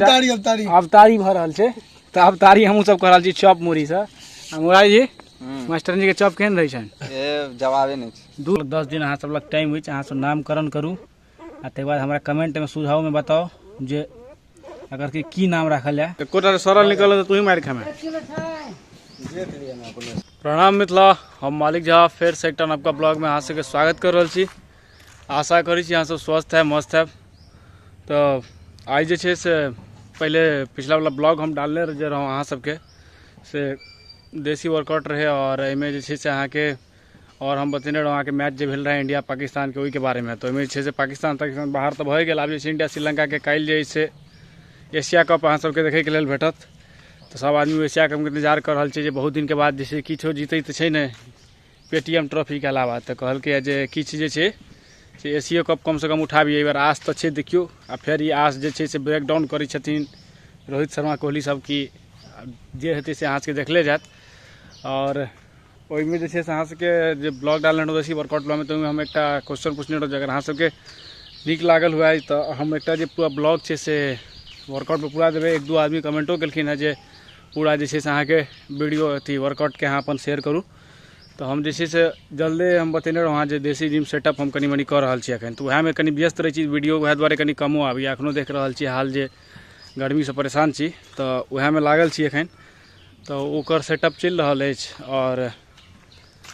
अवतारी भर रहल छै तो अवतारी हमहूँ सब कर रहल छी चॉप मुरही से। मुरारी जी मास्टर जी के चॉप केहन रहे छन? जवाबे नहीं दू 10 दिन अहाँ सब लग टाइम हुई अहाँ सब नामकरण करू आ तकर बाद हमरा कमेंट में सुझाव में बताओ जे अगर की नाम रखल जाए। कोटा सरल निकल तो तू ही मार खामे। प्रणाम मिथिला, हम मालिक झा फिर से एक आपका ब्लॉग में अहाँ सबके स्वागत कर रहल छी। आशा करी छी अहाँ सब स्वस्थ है मस्त है। तो आज जे छे से पहले पिछला वाला ब्लॉग हम डालने रहे अहाँ सबके से देसी वर्कआउट रहे और एमें जे छे से अहाँ के और हम बतेने रहो अहाँ के मैच जो भेल रहे इंडिया पाकिस्तान के वही के बारे में। तो एमें छे से पाकिस्तान बाहर तो भए गेल, आब जे इंडिया श्रीलंका के काल्हि जे से एशिया कप अहाँ सबके देखे के लेल भेटत। तो सब आदमी एशिया कप के इंतजार कर रहा है। बहुत दिन के बाद जैसे किछो जीते तो है न पेटीएम ट्रॉफी के अलावा तो कहल जे किछ जे छे से एशिया कप कम से कम उठाबी। बार आस तो छे देखियो आ फिर ये आस जे छे से ब्रेक डाउन करी छथिन रोहित शर्मा कोहली सब की जे हेतै से अहाँ सबके देखले जात। और ओहिमे जे छे से अहाँ सबके जे ब्लॉग डालने रहो देसी वर्कआउट ब्लॉग में तो हम एक क्वेश्चन पूछने रहो अगर अहाँ सबके नीक लागल हुआ तो हम एक जे पूरा ब्लॉग छे से वर्कआउट पर पूरा देवे। एक दो आदमी कमेंटो केलखिन है जे पूरा जे छे से अहाँ के वीडियो अथी वर्कआउट के अहाँ अपन शेयर करू। तो हम जे छे से जल्दे हम बतेने रहो जे देसी जिम सेटअप हम कनी मनी कर रहल छी एखन। तो वह में कनी व्यस्त रही छी वीडियो वह द्वारे कनी कमो आबी एखनो देख रहल छी हाल जे गर्मी से परेशान छी तो वह में लागल छी एखन। तो ओकर सेटअप चल रहा है और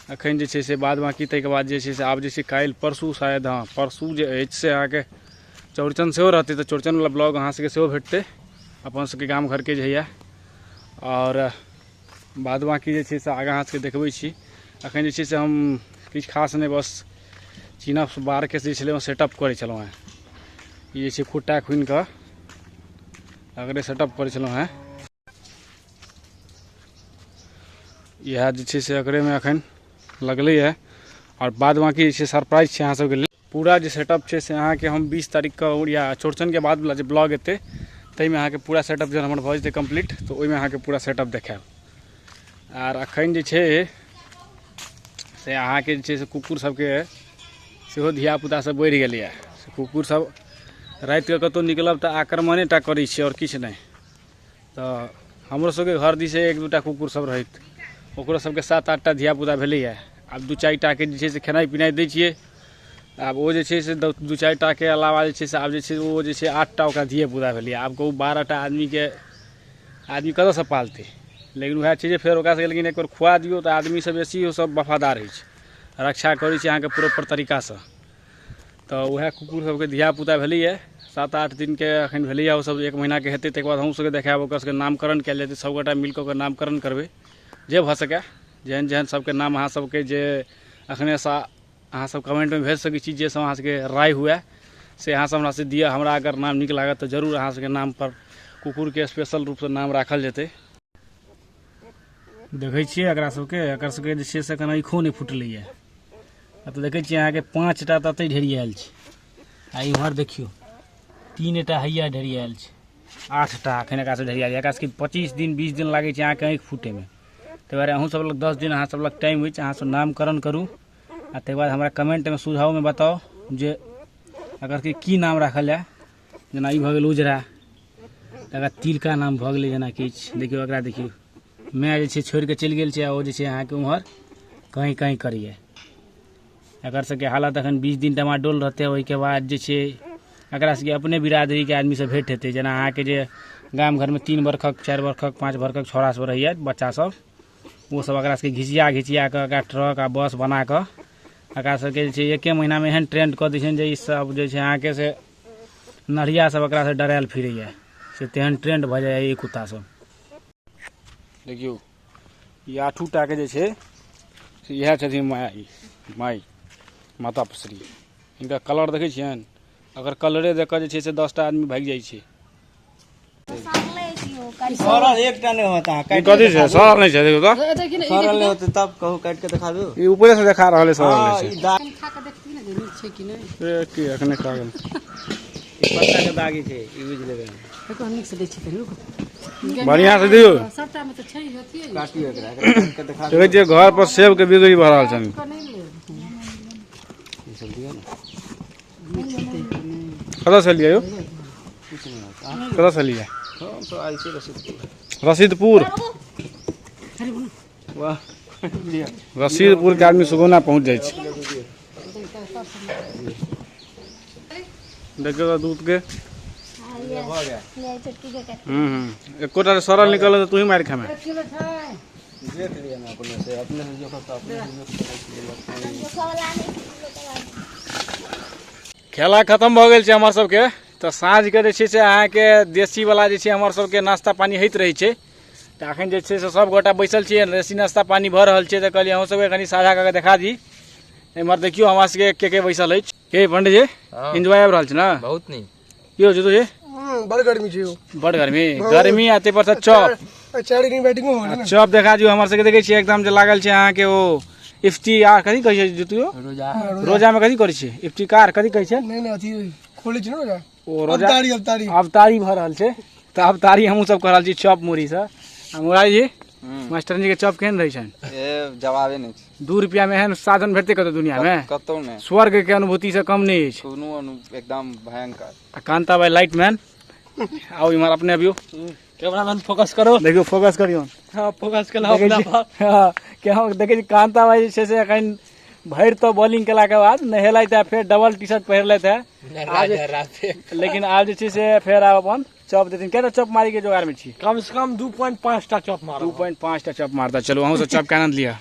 अखन जे छे से बाद बाकी तक बाद जे छे से आब जे छे काल्हि परसू शायद हाँ परसू जे अछि से अहाँ के चौड़चन सेहो रहते। तो चौड़चन वाला ब्लॉग अहाँ सबके सेहो भेटते अपन सबके गाम घर के जे है। और बाद बाकी जे छे से आगे अहाँ सबके देखबै छी। अखन जे छे से हम किछ खास नहीं बस चीना बार के जे छले सेटअप करे छलौ हैं। ये छे खुट्टा खुइन के अगरे सेटअप करे छलौ हैं। यह जे छे से अगरे में अखन लगले है। और बाद बाकी जे छे सरप्राइज छे अहाँ सबके लिए पूरा जो सेटअप छे से अहाँ के हम 20 तारीख के या चौड़चन के बाद वाला जो ब्लॉग एते तई में अहाँ के पूरा सेटअप जो हमर भ जेते कंप्लीट तो ओइ में अहाँ के पूरा सेटअप देखाब। और अखन जे छे से अहाँ के जे छे से कुकुर सबके सेहो धिया पुता सब बढ़ि गेलै है। कुकुर सब रात के कतौ निकलब तो आक्रमणे टा करै छै और किछ नहीं। तो हमरो सबके घर दिस एक दूटा कुकुर सब रहत ओकरो सबके 7-8 टा धिया पुता भेलै है। अब 2-4 टा के जे छे से खेनाई पिनाई दै छियै। अब वो जे छे से 2-4 टा के अलावा जे छे से आब जे छे वो जे छे 8 टा ओकरा धिया पुता भेलै। आब कहू 12 टा आदमी कतऽ से पालतै। लेकिन वह चीज़ फिर ओकरा से लेकिन एक बार खुआ दियो तो आदमी सब बेसी सब वफादार है रक्षा करै छै अहाँ के प्रॉपर तरीका से। तो वह कुकुर सबके धिया पुता भेलै है 7-8 दिन के अखन भेलै है। वो सब 1 महीना के हेतै तकर बाद हम सबके देखाब ओकर सबके नामकरण कयल जेतै। सबगोटा मिलकर ओकर नामकरण करबै जे भऽ सकै जेहन जेहन सबके नाम अहाँ सबके जे अखने से अहाँ सब कमेंट में भेज सकै छी जे सब अहाँ सबके राय हुए से अहाँ सब हमरा से दिअ। हमरा अगर नाम नीक लागत तो जरूर अहाँ सबके नाम पर कुकुर के स्पेशल रूप से नाम राखल जेतै। देखै छियै एकरा सबके जे छै से कने आँखो नहीं फुटलै है। तो देखै छियै अहाँ के 5 टा ततै ढेरियाल छै आ इम्हर देखियो 3 टा हैया ढेरियाल छै 8 टा अखन एकरा से ढेरियाल। एकरा सबके 25 दिन 20 दिन लागै छै अहाँ के आँख फूटे में। तै बारे अहूँ सब लग 10 दिन अहाँ सब लग टाइम होइ छै अहाँ सब नामकरण करू आ तकर बाद हमरा कमेंट में सुझाव में बताओ जे अगर की नाम राखल जाए। जेना ई भऽ गेल उजरा तकर तिलका नाम भऽ गेलै जेना किछ देखियो एकरा देखियो मैं जे छे छोड़ के चलि गेल छै ओ जे छे अहाँ के उम्हर कहीं कहीं करिए। एकर सबके हालत अखन 20 दिन टमाडोल रहते ओहि के बाद जे छे एकरा सबके अपने बिरादरी के आदमी से भेंट हेतै। जेना अहाँ के जे गाम घर में 3 वर्षक 4 वर्षक 5 वर्षक छोड़ा सब रहैया बच्चा सब वो सब एकरा सबके घिचिया के एकरा ट्रक आ बस बना के एकरा सबके जे छे 1 महीना में एहन ट्रेंड कऽ दै छै जे ई सब जे छे अहाँ के से नढ़िया सब एकरा से डरायल फिरैया से तेहन ट्रेंड भऽ जाय। ई कुत्ता सब देखियो ये 8 टा के जे छे से इएह छथिन माई माता श्री। इनका कलर देखे छियन अगर कलरे देख के जे छे से 10 टा आदमी भाग जाय छे। सरल एकटा नहीं होता काट कथि छै सरल नहीं छै देखियो तो सरल नहीं होते तब कहू काट के दिखा दो। ई ऊपर से दिखा रहल है सरल नहीं छै। खा के देखती ना जे नीक छै कि नहीं ए की अखने खा गेल पत्ता के दागी छै ई बुझ लेबै। देखो नीक से दै छै रुक बढ़िया से दियो सबटा में तो छै होती काटियो एकरा काट के दिखा देखे छियै घर पर सेब के बिगड़ी भऽ रहल छन। ई सब दियो ना कतऽ से लिया यो कतऽ से लिया। हम तो ऐसे रसीदपुर रसीदपुर अरे बोलो वाह लिया रसीदपुर के आदमी सुगौना पहुँच जाइ छै। देखियो दूध के हो गया एकोटा सरल निकल तो तू ही मार खामे। किलो छै देख लिया ना अपने से जो करता अपने से जो खेला खत्म भऽ गेल छै हमर सबके, तऽ साँझके जे छै से अहाँके देसीवला जे छै हमर सबके नाश्ता पानी होइत रहै छै। तऽ एखन जे छै से सब गोटा बैसल छियै, देसी नाश्ता पानी भऽ रहल छै, तऽ कहलिए अहूँ सबके कनि साझा कऽ के देखा दी। एम्हर देखियो हमरा सबके के बैसल अछि। के पंडित जी एंजॉय आबि रहल छै ने? बहुत नहीं की हो छै तुझे? बड़ गर्मी छै बड़ गर्मी आते पर से चॉप चारि दिन बैटिंग हो गेलै चॉप देखा दियो हमर सबके देखै छियै एकदम जे लागल छै अहाँके ओ इफ्तियार कथी कहै छै जुतियो रोजा रोजा में कथी करै छै इफ्तिकार कथी कहै छै नहीं अथी खोले छै ना ओ रोजा अवतारी अवतारी भऽ रहल छै। तऽ अवतारी हमहूँ सब कऽ रहल छी चॉप मुरही से। आ मुरारी जी मास्टर जी के चॉप केहन रहै छनि? ए जवाबे नहीं छै। 2 रुपया में एहन साधन भेटतै कतौ दुनिया में? कतौ नहीं, स्वर्ग के अनुभूति से कम नहीं अछि। एकदम भयंकर। आ कांता भाई लाइट मैन आओ इमहर अपने अबियो कैमरामैन फोकस करो। देखियो फोकस करियो। हां फोकस केला देखै छी हाँ केहन देखै छी कांता भाई जे छै से एखन भरि तो बॉलिंग केला के बाद नहेलैत है, फेर डबल टी शर्ट पहिरलैत है आज, लेकिन आज जे छै से फेर आब अपन चॉप देथिन। केटा चॉप मारी के जोगार में छी? कम से कम 2.5 टा चॉप मारो 2.5 टा चॉप मारता। चलो अहूँ से चॉप के आनंद लिया।